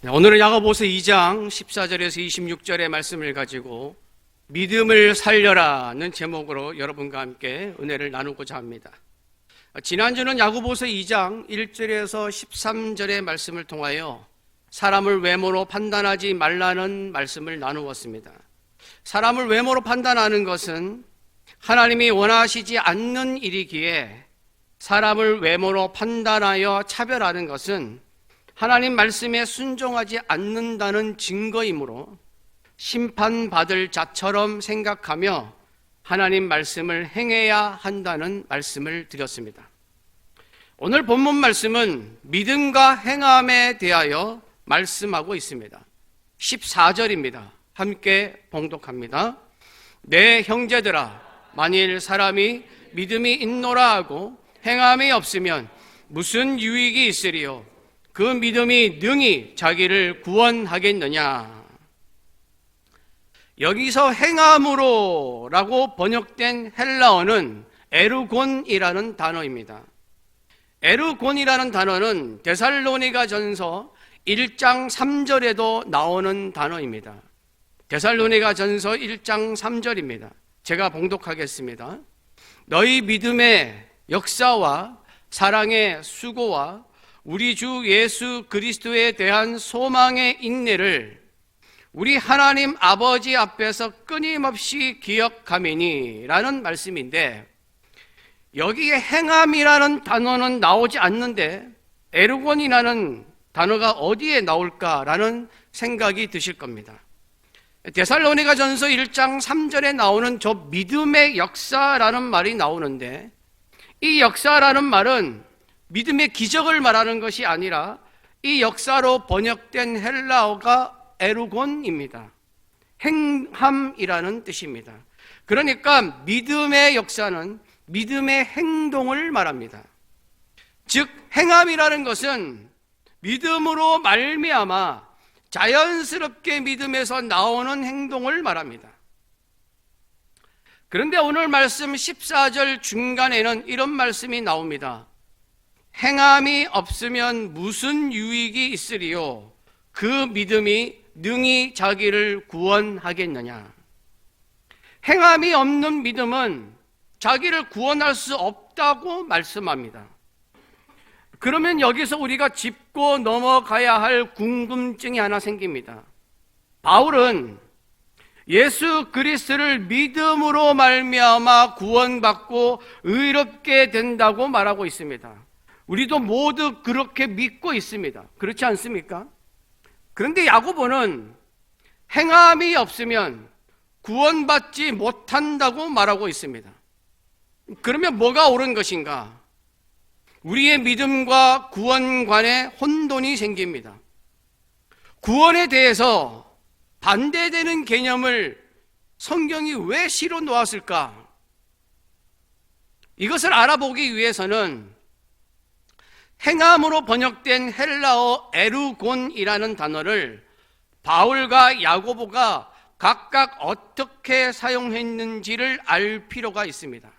오늘은 야고보서 2장 14절에서 26절의 말씀을 가지고 믿음을 살려라는 제목으로 여러분과 함께 은혜를 나누고자 합니다. 지난주는 야고보서 2장 1절에서 13절의 말씀을 통하여 사람을 외모로 판단하지 말라는 말씀을 나누었습니다. 사람을 외모로 판단하는 것은 하나님이 원하시지 않는 일이기에 사람을 외모로 판단하여 차별하는 것은 하나님 말씀에 순종하지 않는다는 증거이므로 심판받을 자처럼 생각하며 하나님 말씀을 행해야 한다는 말씀을 드렸습니다. 오늘 본문 말씀은 믿음과 행함에 대하여 말씀하고 있습니다. 14절입니다. 함께 봉독합니다. 내 형제들아, 만일 사람이 믿음이 있노라 하고 행함이 없으면 무슨 유익이 있으리요? 그 믿음이 능히 자기를 구원하겠느냐? 여기서 행함으로 라고 번역된 헬라어는 에르곤이라는 단어입니다. 에르곤이라는 단어는 데살로니가 전서 1장 3절에도 나오는 단어입니다. 데살로니가 전서 1장 3절입니다. 제가 봉독하겠습니다. 너희 믿음의 역사와 사랑의 수고와 우리 주 예수 그리스도에 대한 소망의 인내를 우리 하나님 아버지 앞에서 끊임없이 기억하매니 라는 말씀인데, 여기에 행함이라는 단어는 나오지 않는데 에르곤이라는 단어가 어디에 나올까라는 생각이 드실 겁니다. 데살로니가 전서 1장 3절에 나오는 저 믿음의 역사라는 말이 나오는데, 이 역사라는 말은 믿음의 기적을 말하는 것이 아니라 이 역사로 번역된 헬라어가 에르곤입니다. 행함이라는 뜻입니다. 그러니까 믿음의 역사는 믿음의 행동을 말합니다. 즉 행함이라는 것은 믿음으로 말미암아 자연스럽게 믿음에서 나오는 행동을 말합니다. 그런데 오늘 말씀 14절 중간에는 이런 말씀이 나옵니다. 행함이 없으면 무슨 유익이 있으리요? 그 믿음이 능히 자기를 구원하겠느냐? 행함이 없는 믿음은 자기를 구원할 수 없다고 말씀합니다. 그러면 여기서 우리가 짚고 넘어가야 할 궁금증이 하나 생깁니다. 바울은 예수 그리스도를 믿음으로 말미암아 구원받고 의롭게 된다고 말하고 있습니다. 우리도 모두 그렇게 믿고 있습니다. 그렇지 않습니까? 그런데 야고보는 행함이 없으면 구원받지 못한다고 말하고 있습니다. 그러면 뭐가 옳은 것인가? 우리의 믿음과 구원 간에 혼돈이 생깁니다. 구원에 대해서 반대되는 개념을 성경이 왜 실어 놓았을까? 이것을 알아보기 위해서는 행함으로 번역된 헬라어 에르곤이라는 단어를 바울과 야고보가 각각 어떻게 사용했는지를 알 필요가 있습니다.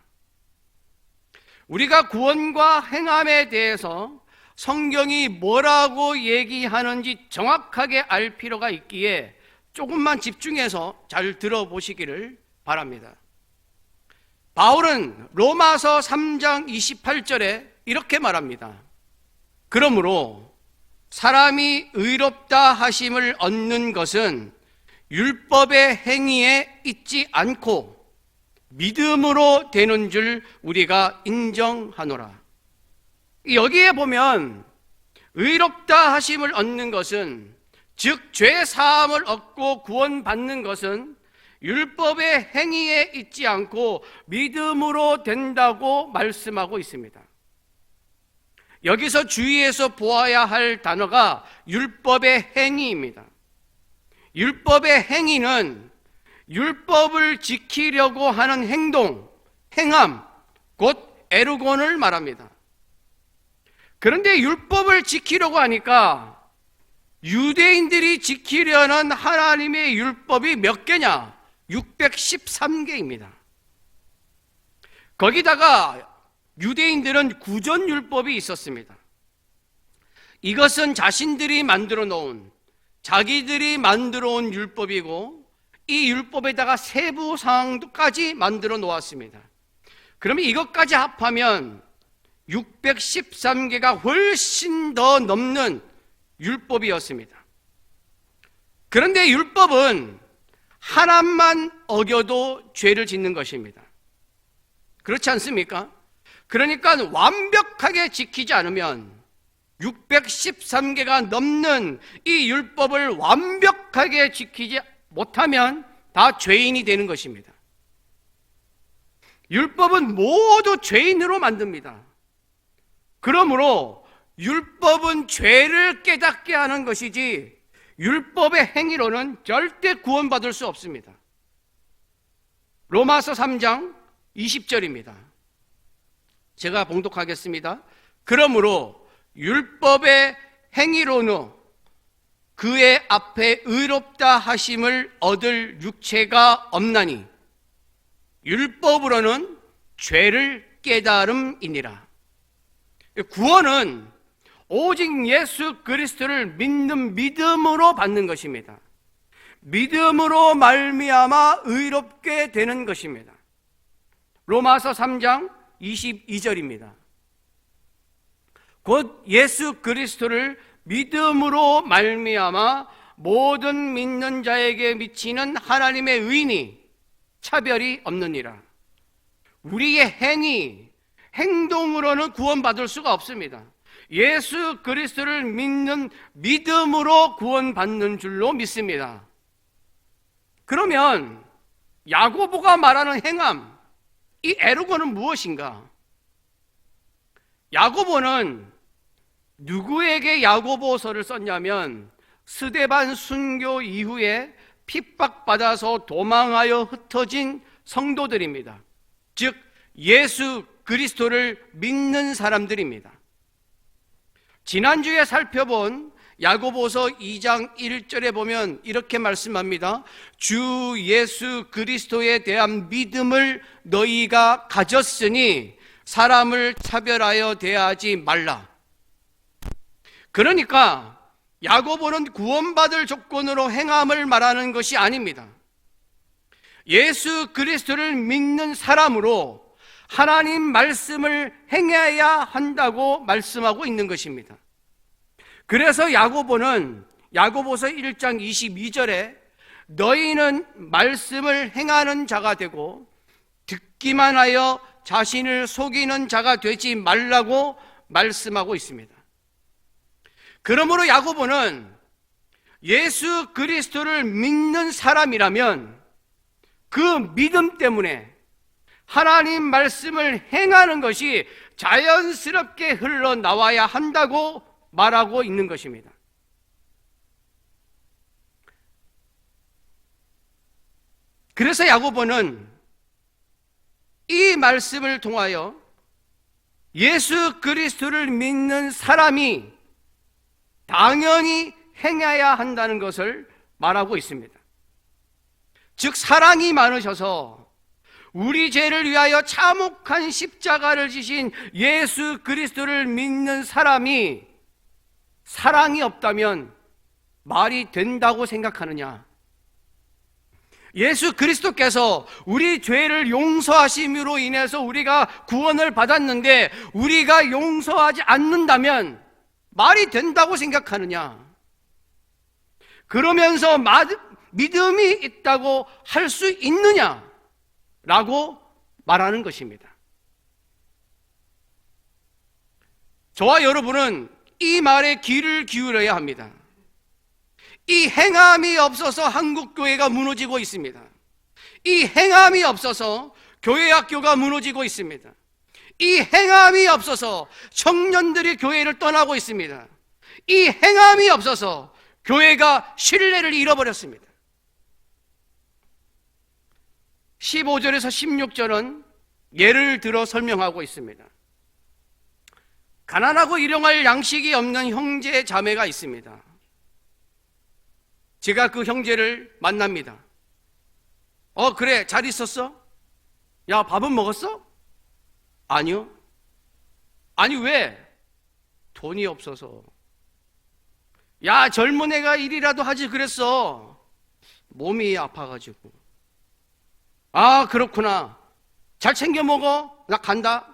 우리가 구원과 행함에 대해서 성경이 뭐라고 얘기하는지 정확하게 알 필요가 있기에 조금만 집중해서 잘 들어보시기를 바랍니다. 바울은 로마서 3장 28절에 이렇게 말합니다. 그러므로 사람이 의롭다 하심을 얻는 것은 율법의 행위에 있지 않고 믿음으로 되는 줄 우리가 인정하노라. 여기에 보면 의롭다 하심을 얻는 것은, 즉 죄 사함을 얻고 구원받는 것은 율법의 행위에 있지 않고 믿음으로 된다고 말씀하고 있습니다. 여기서 주의해서 보아야 할 단어가 율법의 행위입니다. 율법의 행위는 율법을 지키려고 하는 행동, 행함, 곧 에르곤을 말합니다. 그런데 율법을 지키려고 하니까 유대인들이 지키려는 하나님의 율법이 몇 개냐? 613개입니다. 거기다가 유대인들은 구전율법이 있었습니다. 이것은 자신들이 만들어 놓은 자기들이 만들어 온 율법이고 이 율법에다가 세부 사항까지 만들어 놓았습니다. 그러면 이것까지 합하면 613개가 훨씬 더 넘는 율법이었습니다. 그런데 율법은 하나만 어겨도 죄를 짓는 것입니다. 그렇지 않습니까? 그러니까 완벽하게 지키지 않으면 613개가 넘는 이 율법을 완벽하게 지키지 못하면 다 죄인이 되는 것입니다. 율법은 모두 죄인으로 만듭니다. 그러므로 율법은 죄를 깨닫게 하는 것이지 율법의 행위로는 절대 구원받을 수 없습니다. 로마서 3장 20절입니다. 제가 봉독하겠습니다. 그러므로 율법의 행위로는 그의 앞에 의롭다 하심을 얻을 육체가 없나니 율법으로는 죄를 깨달음이니라. 구원은 오직 예수 그리스도를 믿는 믿음으로 받는 것입니다. 믿음으로 말미암아 의롭게 되는 것입니다. 로마서 3장 22절입니다. 곧 예수 그리스도를 믿음으로 말미암아 모든 믿는 자에게 미치는 하나님의 의인이 차별이 없느니라. 우리의 행위, 행동으로는 구원받을 수가 없습니다. 예수 그리스도를 믿는 믿음으로 구원받는 줄로 믿습니다. 그러면 야고보가 말하는 행함, 이 에르고는 무엇인가? 야고보는 누구에게 야고보서를 썼냐면 스데반 순교 이후에 핍박받아서 도망하여 흩어진 성도들입니다. 즉 예수 그리스도를 믿는 사람들입니다. 지난주에 살펴본 야고보서 2장 1절에 보면 이렇게 말씀합니다. 주 예수 그리스도에 대한 믿음을 너희가 가졌으니 사람을 차별하여 대하지 말라. 그러니까 야고보는 구원받을 조건으로 행함을 말하는 것이 아닙니다. 예수 그리스도를 믿는 사람으로 하나님 말씀을 행해야 한다고 말씀하고 있는 것입니다. 그래서 야고보는 야고보서 1장 22절에 너희는 말씀을 행하는 자가 되고 듣기만 하여 자신을 속이는 자가 되지 말라고 말씀하고 있습니다. 그러므로 야고보는 예수 그리스도를 믿는 사람이라면 그 믿음 때문에 하나님 말씀을 행하는 것이 자연스럽게 흘러나와야 한다고 말하고 있는 것입니다. 그래서 야고보는 이 말씀을 통하여 예수 그리스도를 믿는 사람이 당연히 행해야 한다는 것을 말하고 있습니다. 즉 사랑이 많으셔서 우리 죄를 위하여 참혹한 십자가를 지신 예수 그리스도를 믿는 사람이 사랑이 없다면 말이 된다고 생각하느냐? 예수 그리스도께서 우리 죄를 용서하심으로 인해서 우리가 구원을 받았는데 우리가 용서하지 않는다면 말이 된다고 생각하느냐? 그러면서 믿음이 있다고 할 수 있느냐? 라고 말하는 것입니다. 저와 여러분은 이 말에 귀를 기울여야 합니다. 이 행함이 없어서 한국교회가 무너지고 있습니다. 이 행함이 없어서 교회학교가 무너지고 있습니다. 이 행함이 없어서 청년들이 교회를 떠나고 있습니다. 이 행함이 없어서 교회가 신뢰를 잃어버렸습니다. 15절에서 16절은 예를 들어 설명하고 있습니다. 가난하고 일용할 양식이 없는 형제 자매가 있습니다. 제가 그 형제를 만납니다. 그래, 잘 있었어? 야, 밥은 먹었어? 아니요. 아니, 왜? 돈이 없어서. 야, 젊은 애가 일이라도 하지 그랬어. 몸이 아파가지고. 아, 그렇구나. 잘 챙겨 먹어. 나 간다.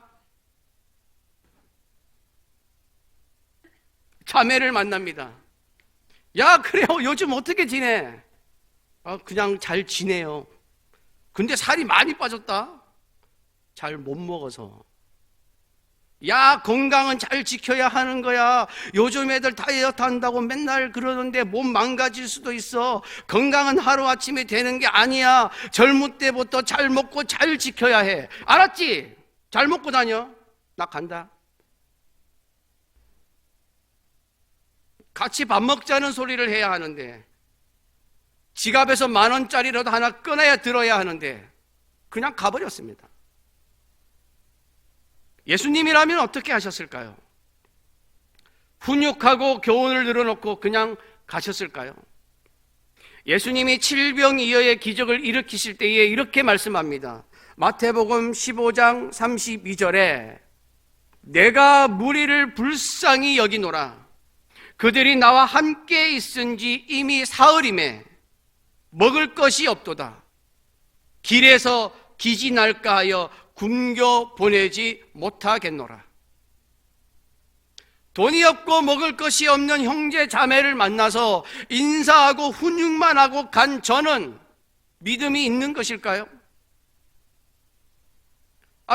자매를 만납니다. 야, 그래요. 요즘 어떻게 지내? 아, 그냥 잘 지내요. 근데 살이 많이 빠졌다. 잘 못 먹어서. 야, 건강은 잘 지켜야 하는 거야. 요즘 애들 다이어트 한다고 맨날 그러는데 몸 망가질 수도 있어. 건강은 하루아침에 되는 게 아니야. 젊을 때부터 잘 먹고 잘 지켜야 해. 알았지? 잘 먹고 다녀. 나 간다. 같이 밥 먹자는 소리를 해야 하는데, 지갑에서 10,000원짜리라도 하나 꺼내야 들어야 하는데 그냥 가버렸습니다. 예수님이라면 어떻게 하셨을까요? 훈육하고 교훈을 늘어놓고 그냥 가셨을까요? 예수님이 칠병이어의 기적을 일으키실 때에 이렇게 말씀합니다. 마태복음 15장 32절에 내가 무리를 불쌍히 여기노라. 그들이 나와 함께 있은지 이미 사흘임에 먹을 것이 없도다. 길에서 기진할까 하여 굶겨 보내지 못하겠노라. 돈이 없고 먹을 것이 없는 형제 자매를 만나서 인사하고 훈육만 하고 간 저는 믿음이 있는 것일까요?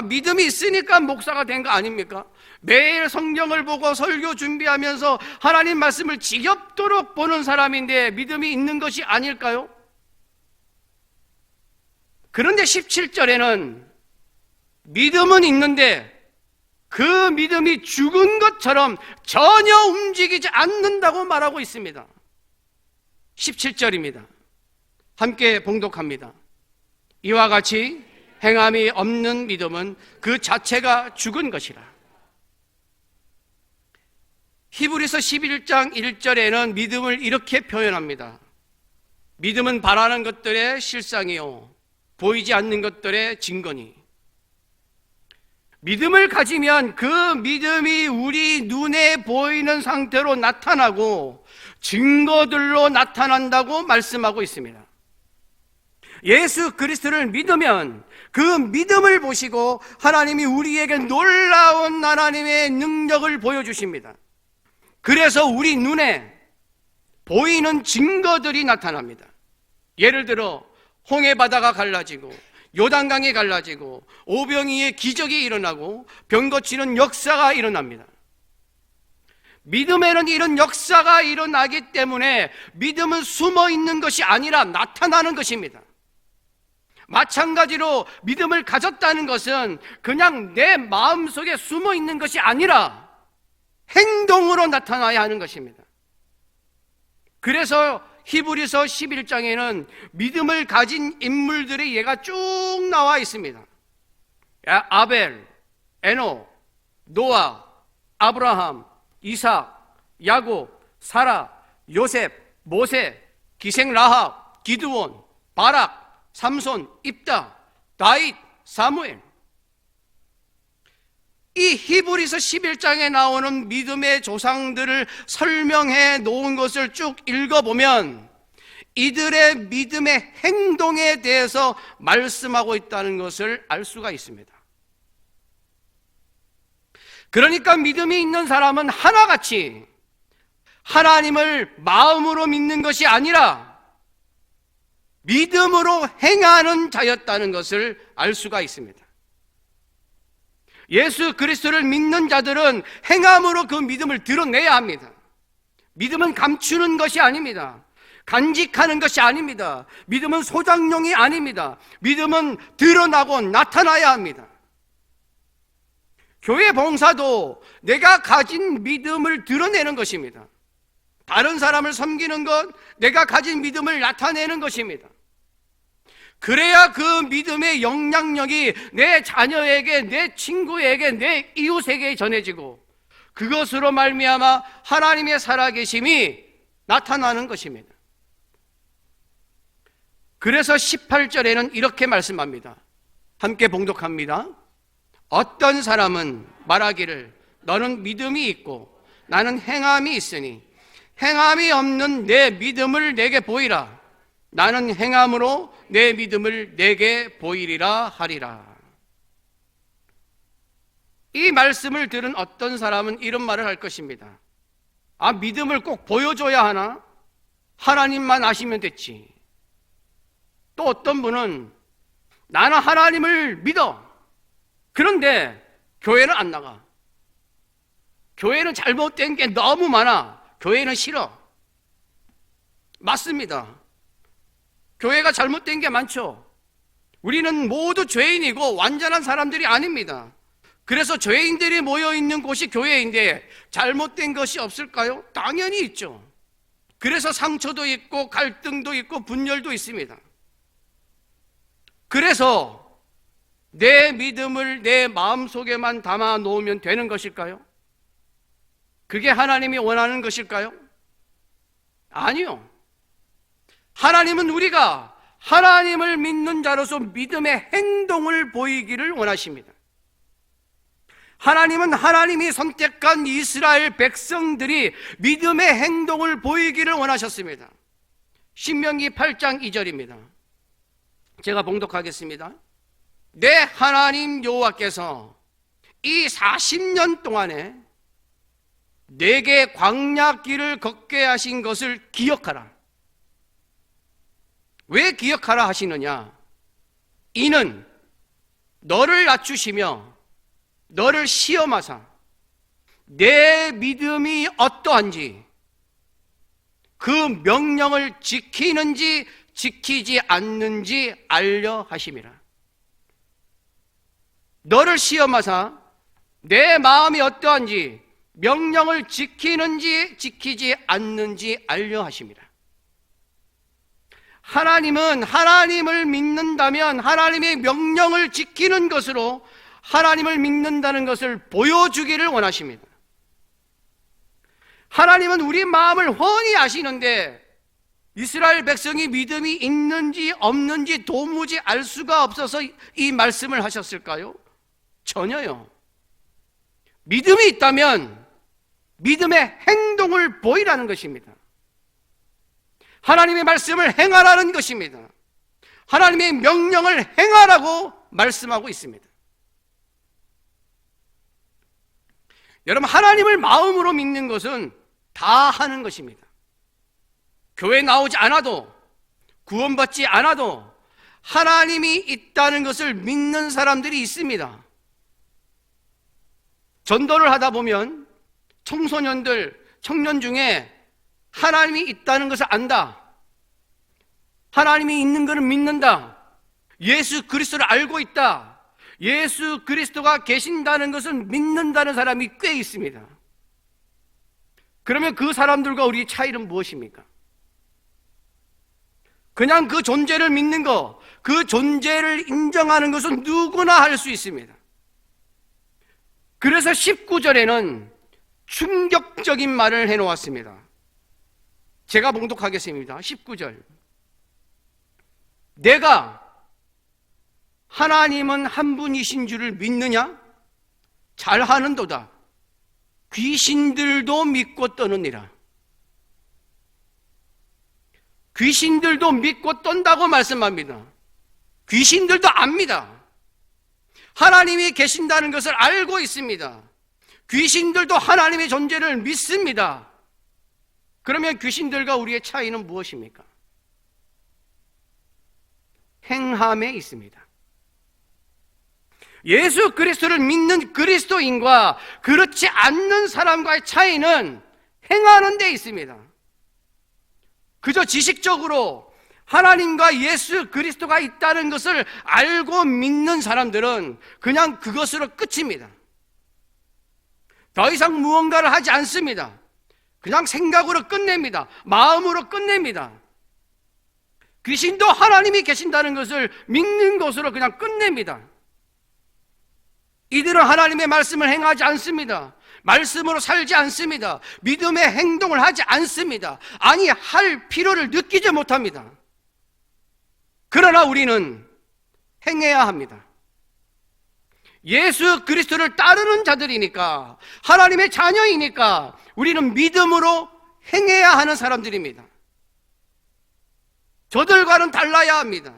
믿음이 있으니까 목사가 된 거 아닙니까? 매일 성경을 보고 설교 준비하면서 하나님 말씀을 지겹도록 보는 사람인데 믿음이 있는 것이 아닐까요? 그런데 17절에는 믿음은 있는데 그 믿음이 죽은 것처럼 전혀 움직이지 않는다고 말하고 있습니다. 17절입니다. 함께 봉독합니다. 이와 같이 행함이 없는 믿음은 그 자체가 죽은 것이라. 히브리서 11장 1절에는 믿음을 이렇게 표현합니다. 믿음은 바라는 것들의 실상이요 보이지 않는 것들의 증거니. 믿음을 가지면 그 믿음이 우리 눈에 보이는 상태로 나타나고 증거들로 나타난다고 말씀하고 있습니다. 예수 그리스도를 믿으면 그 믿음을 보시고 하나님이 우리에게 놀라운 하나님의 능력을 보여주십니다. 그래서 우리 눈에 보이는 증거들이 나타납니다. 예를 들어 홍해 바다가 갈라지고 요단강이 갈라지고 오병이의 기적이 일어나고 병 고치는 역사가 일어납니다. 믿음에는 이런 역사가 일어나기 때문에 믿음은 숨어 있는 것이 아니라 나타나는 것입니다. 마찬가지로 믿음을 가졌다는 것은 그냥 내 마음속에 숨어 있는 것이 아니라 행동으로 나타나야 하는 것입니다. 그래서 히브리서 11장에는 믿음을 가진 인물들의 예가 쭉 나와 있습니다. 아벨, 에노, 노아, 아브라함, 이삭, 야곱, 사라, 요셉, 모세, 기생 라합, 기드온, 바락, 삼손, 입다, 다윗, 사무엘. 이 히브리서 11장에 나오는 믿음의 조상들을 설명해 놓은 것을 쭉 읽어보면 이들의 믿음의 행동에 대해서 말씀하고 있다는 것을 알 수가 있습니다. 그러니까 믿음이 있는 사람은 하나같이 하나님을 마음으로 믿는 것이 아니라 믿음으로 행하는 자였다는 것을 알 수가 있습니다. 예수 그리스도를 믿는 자들은 행함으로 그 믿음을 드러내야 합니다. 믿음은 감추는 것이 아닙니다. 간직하는 것이 아닙니다. 믿음은 소장용이 아닙니다. 믿음은 드러나고 나타나야 합니다. 교회 봉사도 내가 가진 믿음을 드러내는 것입니다. 다른 사람을 섬기는 것, 내가 가진 믿음을 나타내는 것입니다. 그래야 그 믿음의 영향력이 내 자녀에게, 내 친구에게, 내 이웃에게 전해지고 그것으로 말미암아 하나님의 살아계심이 나타나는 것입니다. 그래서 18절에는 이렇게 말씀합니다. 함께 봉독합니다. 어떤 사람은 말하기를 너는 믿음이 있고 나는 행함이 있으니 행함이 없는 내 믿음을 내게 보이라. 나는 행함으로 내 믿음을 내게 보이리라 하리라. 이 말씀을 들은 어떤 사람은 이런 말을 할 것입니다. 아, 믿음을 꼭 보여줘야 하나? 하나님만 아시면 됐지. 또 어떤 분은 나는 하나님을 믿어. 그런데 교회는 안 나가. 교회는 잘못된 게 너무 많아. 교회는 싫어. 맞습니다. 교회가 잘못된 게 많죠. 우리는 모두 죄인이고 완전한 사람들이 아닙니다. 그래서 죄인들이 모여있는 곳이 교회인데 잘못된 것이 없을까요? 당연히 있죠. 그래서 상처도 있고 갈등도 있고 분열도 있습니다. 그래서 내 믿음을 내 마음속에만 담아 놓으면 되는 것일까요? 그게 하나님이 원하는 것일까요? 아니요. 하나님은 우리가 하나님을 믿는 자로서 믿음의 행동을 보이기를 원하십니다. 하나님은 하나님이 선택한 이스라엘 백성들이 믿음의 행동을 보이기를 원하셨습니다. 신명기 8장 2절입니다. 제가 봉독하겠습니다. 내 하나님 여호와께서 이 40년 동안에 내게 광야길을 걷게 하신 것을 기억하라. 왜 기억하라 하시느냐? 이는 너를 낮추시며 너를 시험하사 내 믿음이 어떠한지 그 명령을 지키는지 지키지 않는지 알려 하심이라. 너를 시험하사 내 마음이 어떠한지 명령을 지키는지 지키지 않는지 알려 하심이라. 하나님은 하나님을 믿는다면 하나님의 명령을 지키는 것으로 하나님을 믿는다는 것을 보여주기를 원하십니다. 하나님은 우리 마음을 훤히 아시는데 이스라엘 백성이 믿음이 있는지 없는지 도무지 알 수가 없어서 이 말씀을 하셨을까요? 전혀요. 믿음이 있다면 믿음의 행동을 보이라는 것입니다. 하나님의 말씀을 행하라는 것입니다. 하나님의 명령을 행하라고 말씀하고 있습니다. 여러분, 하나님을 마음으로 믿는 것은 다 하는 것입니다. 교회 나오지 않아도, 구원받지 않아도 하나님이 있다는 것을 믿는 사람들이 있습니다. 전도를 하다 보면 청소년들, 청년 중에 하나님이 있다는 것을 안다. 하나님이 있는 것을 믿는다. 예수 그리스도를 알고 있다. 예수 그리스도가 계신다는 것을 믿는다는 사람이 꽤 있습니다. 그러면 그 사람들과 우리의 차이는 무엇입니까? 그냥 그 존재를 믿는 것, 그 존재를 인정하는 것은 누구나 할 수 있습니다. 그래서 19절에는 충격적인 말을 해놓았습니다. 제가 봉독하겠습니다. 19절. 내가 하나님은 한 분이신 줄을 믿느냐? 잘하는도다. 귀신들도 믿고 떠느니라. 귀신들도 믿고 떤다고 말씀합니다. 귀신들도 압니다. 하나님이 계신다는 것을 알고 있습니다. 귀신들도 하나님의 존재를 믿습니다. 그러면 귀신들과 우리의 차이는 무엇입니까? 행함에 있습니다. 예수 그리스도를 믿는 그리스도인과 그렇지 않는 사람과의 차이는 행하는 데 있습니다. 그저 지식적으로 하나님과 예수 그리스도가 있다는 것을 알고 믿는 사람들은 그냥 그것으로 끝입니다. 더 이상 무언가를 하지 않습니다. 그냥 생각으로 끝냅니다. 마음으로 끝냅니다. 귀신도 하나님이 계신다는 것을 믿는 것으로 그냥 끝냅니다. 이들은 하나님의 말씀을 행하지 않습니다. 말씀으로 살지 않습니다. 믿음의 행동을 하지 않습니다. 아니, 할 필요를 느끼지 못합니다. 그러나 우리는 행해야 합니다. 예수 그리스도를 따르는 자들이니까, 하나님의 자녀이니까 우리는 믿음으로 행해야 하는 사람들입니다. 저들과는 달라야 합니다.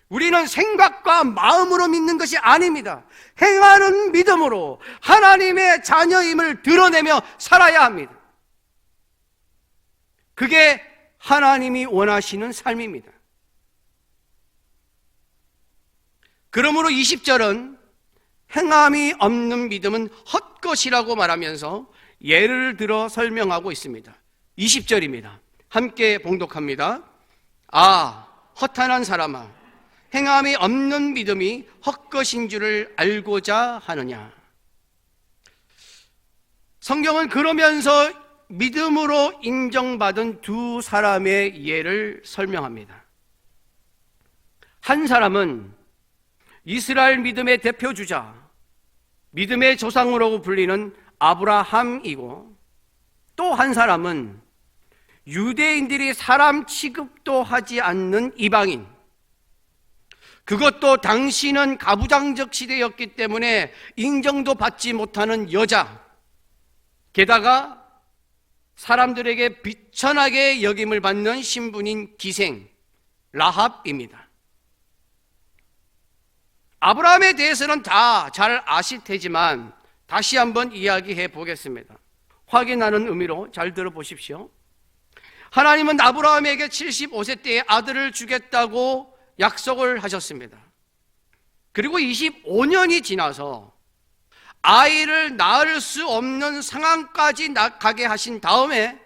우리는 생각과 마음으로 믿는 것이 아닙니다. 행하는 믿음으로 하나님의 자녀임을 드러내며 살아야 합니다. 그게 하나님이 원하시는 삶입니다. 그러므로 20절은 행함이 없는 믿음은 헛것이라고 말하면서 예를 들어 설명하고 있습니다. 20절입니다. 함께 봉독합니다. 아, 허탄한 사람아, 행함이 없는 믿음이 헛것인 줄을 알고자 하느냐. 성경은 그러면서 믿음으로 인정받은 두 사람의 예를 설명합니다. 한 사람은 이스라엘 믿음의 대표주자, 믿음의 조상으로 불리는 아브라함이고, 또 한 사람은 유대인들이 사람 취급도 하지 않는 이방인, 그것도 당시는 가부장적 시대였기 때문에 인정도 받지 못하는 여자, 게다가 사람들에게 비천하게 여김을 받는 신분인 기생 라합입니다. 아브라함에 대해서는 다 잘 아실 테지만 다시 한번 이야기해 보겠습니다. 확인하는 의미로 잘 들어보십시오. 하나님은 아브라함에게 75세 때에 아들을 주겠다고 약속을 하셨습니다. 그리고 25년이 지나서 아이를 낳을 수 없는 상황까지 가게 하신 다음에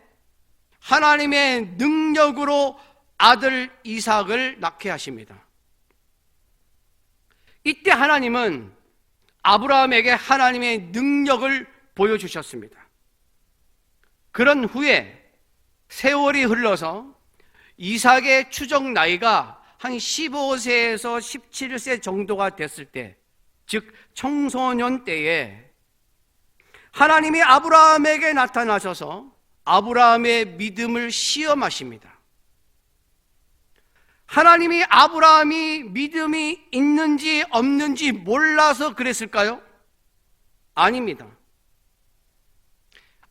하나님의 능력으로 아들 이삭을 낳게 하십니다. 이때 하나님은 아브라함에게 하나님의 능력을 보여주셨습니다. 그런 후에 세월이 흘러서 이삭의 추정 나이가 한 15세에서 17세 정도가 됐을 때, 즉 청소년 때에 하나님이 아브라함에게 나타나셔서 아브라함의 믿음을 시험하십니다. 하나님이 아브라함이 믿음이 있는지 없는지 몰라서 그랬을까요? 아닙니다.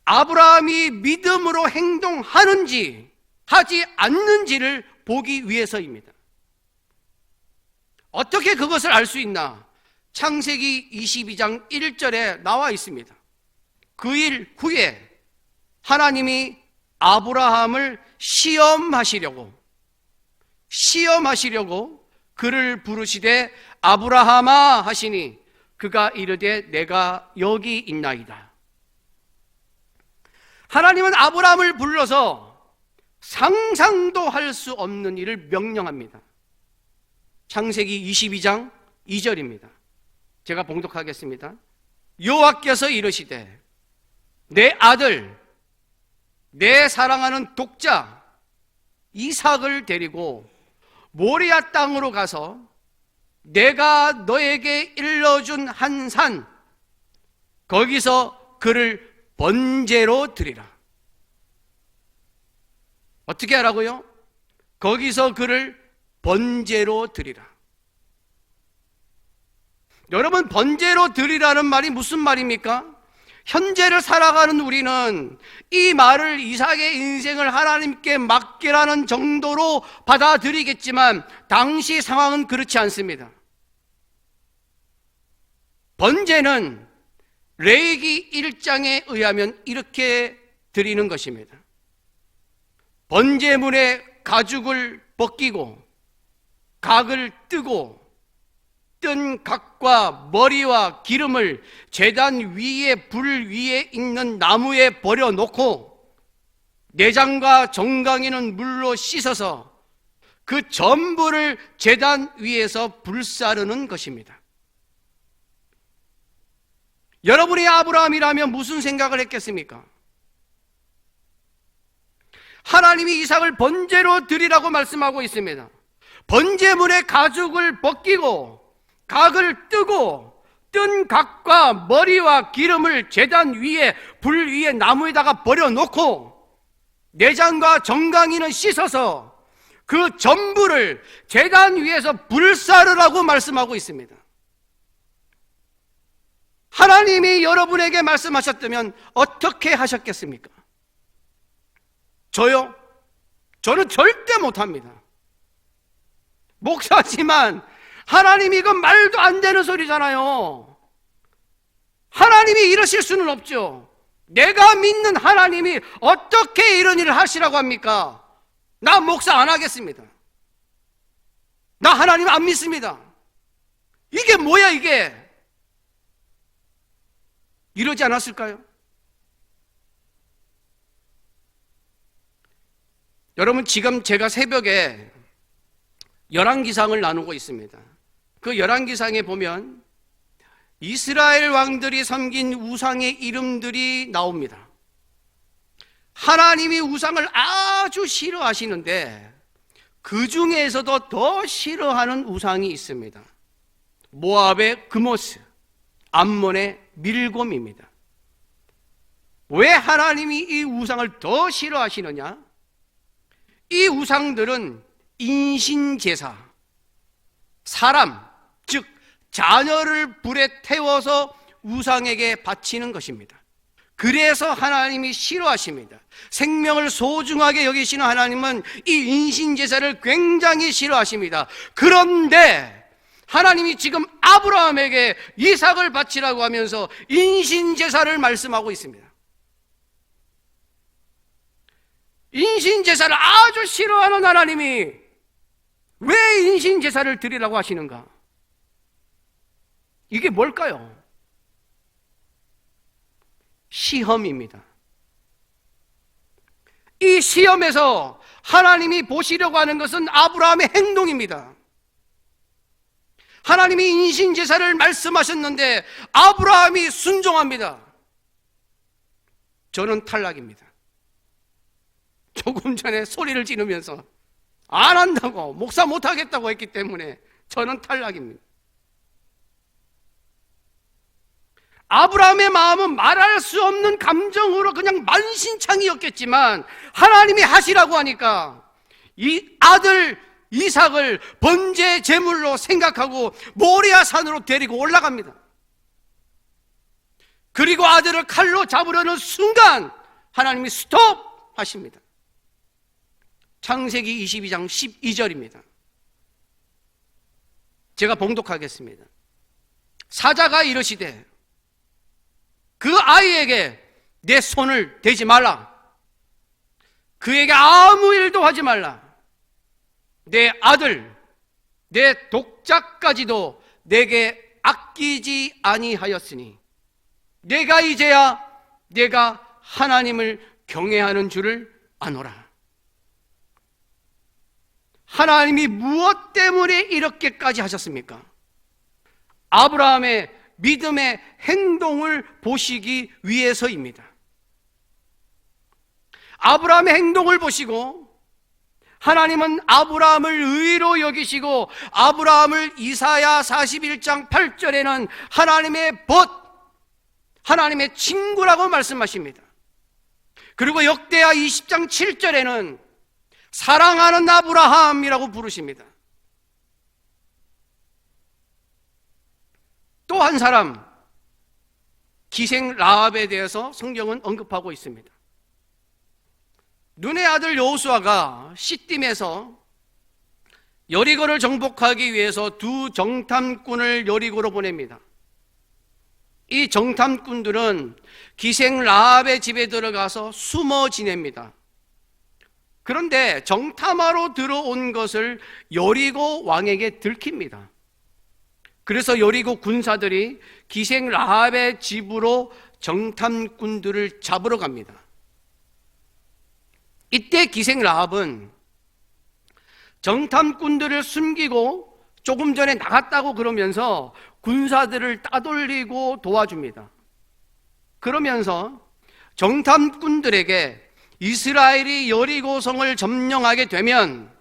아브라함이 믿음으로 행동하는지 하지 않는지를 보기 위해서입니다. 어떻게 그것을 알 수 있나? 창세기 22장 1절에 나와 있습니다. 그 일 후에 하나님이 아브라함을 시험하시려고 그를 부르시되 아브라함아 하시니 그가 이르되 내가 여기 있나이다. 하나님은 아브라함을 불러서 상상도 할 수 없는 일을 명령합니다. 창세기 22장 2절입니다. 제가 봉독하겠습니다. 여호와께서 이르시되 내 아들 내 사랑하는 독자 이삭을 데리고 모리아 땅으로 가서 내가 너에게 일러준 한 산 거기서 그를 번제로 드리라. 어떻게 하라고요? 거기서 그를 번제로 드리라. 여러분, 번제로 드리라는 말이 무슨 말입니까? 현재를 살아가는 우리는 이 말을 이삭의 인생을 하나님께 맡기라는 정도로 받아들이겠지만 당시 상황은 그렇지 않습니다. 번제는 레위기 1장에 의하면 이렇게 드리는 것입니다. 번제물의 가죽을 벗기고 각을 뜨고 뜬 각과 머리와 기름을 제단 위에 불 위에 있는 나무에 버려놓고 내장과 정강이는 물로 씻어서 그 전부를 제단 위에서 불사르는 것입니다. 여러분이 아브라함이라면 무슨 생각을 했겠습니까? 하나님이 이삭을 번제로 드리라고 말씀하고 있습니다. 번제물의 가죽을 벗기고 각을 뜨고 뜬 각과 머리와 기름을 제단 위에 불 위에 나무에다가 버려놓고 내장과 정강이는 씻어서 그 전부를 제단 위에서 불사르라고 말씀하고 있습니다. 하나님이 여러분에게 말씀하셨다면 어떻게 하셨겠습니까? 저요? 저는 절대 못합니다. 목사지만 하나님이 이건 말도 안 되는 소리잖아요. 하나님이 이러실 수는 없죠. 내가 믿는 하나님이 어떻게 이런 일을 하시라고 합니까? 나 목사 안 하겠습니다. 나 하나님 안 믿습니다. 이게 뭐야 이게? 이러지 않았을까요? 여러분, 지금 제가 새벽에 열왕기상을 나누고 있습니다. 그 열왕기상에 보면 이스라엘 왕들이 섬긴 우상의 이름들이 나옵니다. 하나님이 우상을 아주 싫어하시는데 그 중에서도 더 싫어하는 우상이 있습니다. 모압의 그모스, 암몬의 밀곰입니다. 왜 하나님이 이 우상을 더 싫어하시느냐? 이 우상들은 인신제사, 사람, 즉 자녀를 불에 태워서 우상에게 바치는 것입니다. 그래서 하나님이 싫어하십니다. 생명을 소중하게 여기시는 하나님은 이 인신제사를 굉장히 싫어하십니다. 그런데 하나님이 지금 아브라함에게 이삭을 바치라고 하면서 인신제사를 말씀하고 있습니다. 인신제사를 아주 싫어하는 하나님이 왜 인신제사를 드리라고 하시는가? 이게 뭘까요? 시험입니다. 이 시험에서 하나님이 보시려고 하는 것은 아브라함의 행동입니다. 하나님이 인신제사를 말씀하셨는데 아브라함이 순종합니다. 저는 탈락입니다. 조금 전에 소리를 지르면서 안 한다고, 목사 못하겠다고 했기 때문에 저는 탈락입니다. 아브라함의 마음은 말할 수 없는 감정으로 그냥 만신창이었겠지만 하나님이 하시라고 하니까 이 아들 이삭을 번제 제물로 생각하고 모리아 산으로 데리고 올라갑니다. 그리고 아들을 칼로 잡으려는 순간 하나님이 스톱 하십니다. 창세기 22장 12절입니다. 제가 봉독하겠습니다. 사자가 이르시되 그 아이에게 내 손을 대지 말라. 그에게 아무 일도 하지 말라. 내 아들, 내 독자까지도 내게 아끼지 아니하였으니 내가 이제야 내가 하나님을 경외하는 줄을 아노라. 하나님이 무엇 때문에 이렇게까지 하셨습니까? 아브라함의 믿음의 행동을 보시기 위해서입니다. 아브라함의 행동을 보시고 하나님은 아브라함을 의로 여기시고 아브라함을 이사야 41장 8절에는 하나님의 벗, 하나님의 친구라고 말씀하십니다. 그리고 역대하 20장 7절에는 사랑하는 아브라함이라고 부르십니다. 또 한 사람, 기생 라합에 대해서 성경은 언급하고 있습니다. 눈의 아들 여호수아가 시딤에서 여리고를 정복하기 위해서 두 정탐꾼을 여리고로 보냅니다. 이 정탐꾼들은 기생 라합의 집에 들어가서 숨어 지냅니다. 그런데 정탐하러 들어온 것을 여리고 왕에게 들킵니다. 그래서 여리고 군사들이 기생 라합의 집으로 정탐꾼들을 잡으러 갑니다. 이때 기생 라합은 정탐꾼들을 숨기고 조금 전에 나갔다고 그러면서 군사들을 따돌리고 도와줍니다. 그러면서 정탐꾼들에게 이스라엘이 여리고성을 점령하게 되면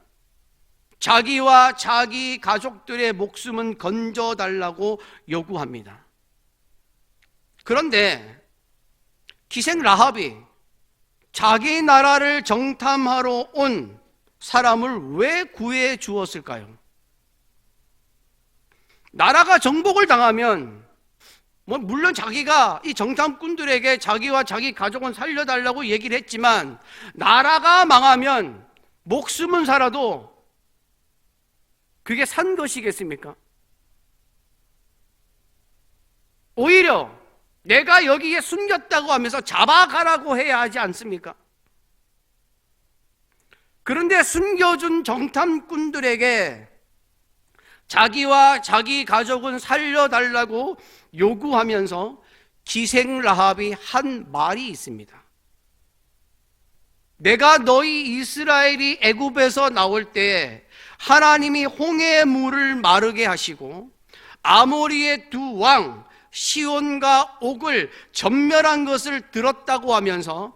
자기와 자기 가족들의 목숨은 건져달라고 요구합니다. 그런데 기생 라합이 자기 나라를 정탐하러 온 사람을 왜 구해 주었을까요? 나라가 정복을 당하면 물론 자기가 이 정탐꾼들에게 자기와 자기 가족은 살려달라고 얘기를 했지만, 나라가 망하면 목숨은 살아도 그게 산 것이겠습니까? 오히려 내가 여기에 숨겼다고 하면서 잡아가라고 해야 하지 않습니까? 그런데 숨겨준 정탐꾼들에게 자기와 자기 가족은 살려달라고 요구하면서 기생 라합이 한 말이 있습니다. 내가 너희 이스라엘이 애굽에서 나올 때에 하나님이 홍해의 물을 마르게 하시고 아모리의 두 왕 시온과 옥을 전멸한 것을 들었다고 하면서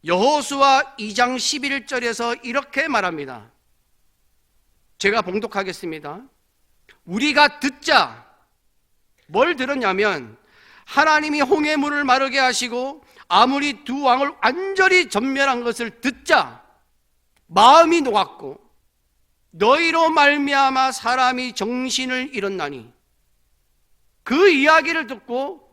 여호수아 2장 11절에서 이렇게 말합니다. 제가 봉독하겠습니다. 우리가 듣자. 뭘 들었냐면, 하나님이 홍해물을 마르게 하시고 아모리 두 왕을 완전히 전멸한 것을 듣자 마음이 녹았고 너희로 말미암아 사람이 정신을 잃었나니, 그 이야기를 듣고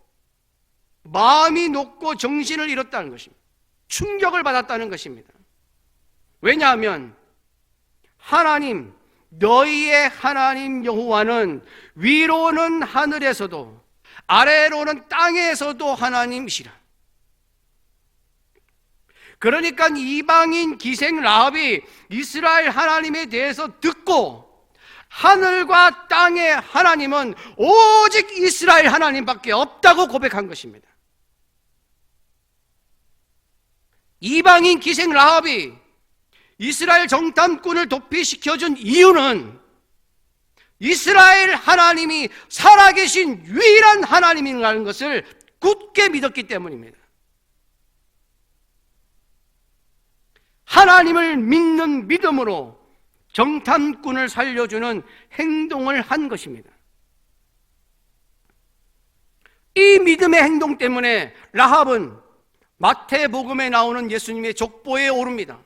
마음이 녹고 정신을 잃었다는 것입니다. 충격을 받았다는 것입니다. 왜냐하면 하나님, 너희의 하나님 여호와는 위로는 하늘에서도 아래로는 땅에서도 하나님이시라. 그러니까 이방인 기생 라합이 이스라엘 하나님에 대해서 듣고, 하늘과 땅의 하나님은 오직 이스라엘 하나님밖에 없다고 고백한 것입니다. 이방인 기생 라합이 이스라엘 정탐꾼을 도피시켜준 이유는 이스라엘 하나님이 살아계신 유일한 하나님이라는 것을 굳게 믿었기 때문입니다. 하나님을 믿는 믿음으로 정탐꾼을 살려주는 행동을 한 것입니다. 이 믿음의 행동 때문에 라합은 마태복음에 나오는 예수님의 족보에 오릅니다.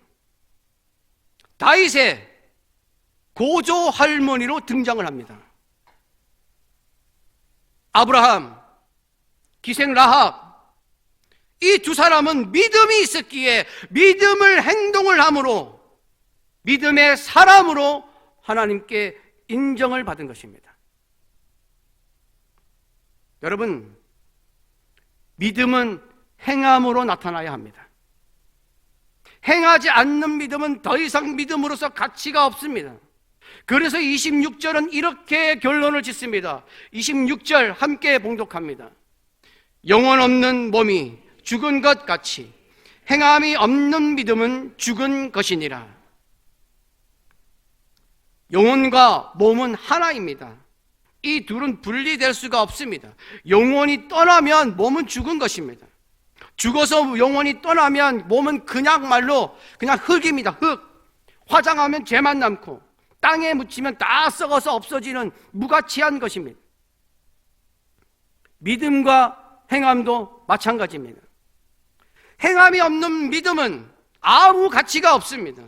다윗의 고조 할머니로 등장을 합니다. 아브라함, 기생 라합, 이 두 사람은 믿음이 있었기에 믿음을 행동을 함으로 믿음의 사람으로 하나님께 인정을 받은 것입니다. 여러분, 믿음은 행함으로 나타나야 합니다. 행하지 않는 믿음은 더 이상 믿음으로서 가치가 없습니다. 그래서 26절은 이렇게 결론을 짓습니다. 26절 함께 봉독합니다. 영혼 없는 몸이 죽은 것 같이 행함이 없는 믿음은 죽은 것이니라. 영혼과 몸은 하나입니다. 이 둘은 분리될 수가 없습니다. 영혼이 떠나면 몸은 죽은 것입니다. 죽어서 영혼이 떠나면 몸은 그냥 말로 그냥 흙입니다. 흙. 화장하면 재만 남고 땅에 묻히면 다 썩어서 없어지는 무가치한 것입니다. 믿음과 행함도 마찬가지입니다. 행함이 없는 믿음은 아무 가치가 없습니다.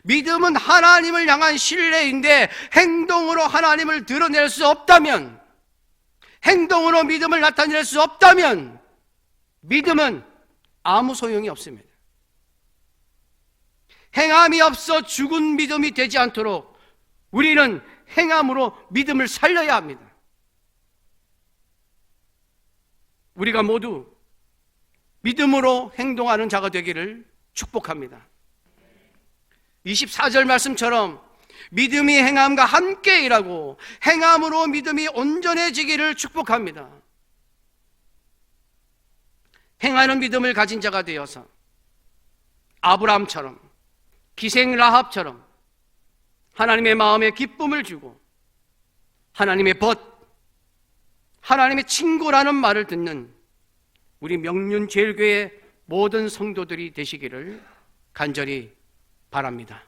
믿음은 하나님을 향한 신뢰인데 행동으로 하나님을 드러낼 수 없다면, 행동으로 믿음을 나타낼 수 없다면 믿음은 아무 소용이 없습니다. 행함이 없어 죽은 믿음이 되지 않도록 우리는 행함으로 믿음을 살려야 합니다. 우리가 모두 믿음으로 행동하는 자가 되기를 축복합니다. 24절 말씀처럼 믿음이 행함과 함께 일하고 행함으로 믿음이 온전해지기를 축복합니다. 행하는 믿음을 가진 자가 되어서 아브라함처럼, 기생 라합처럼 하나님의 마음에 기쁨을 주고 하나님의 벗, 하나님의 친구라는 말을 듣는 우리 명륜제일교회 모든 성도들이 되시기를 간절히 바랍니다.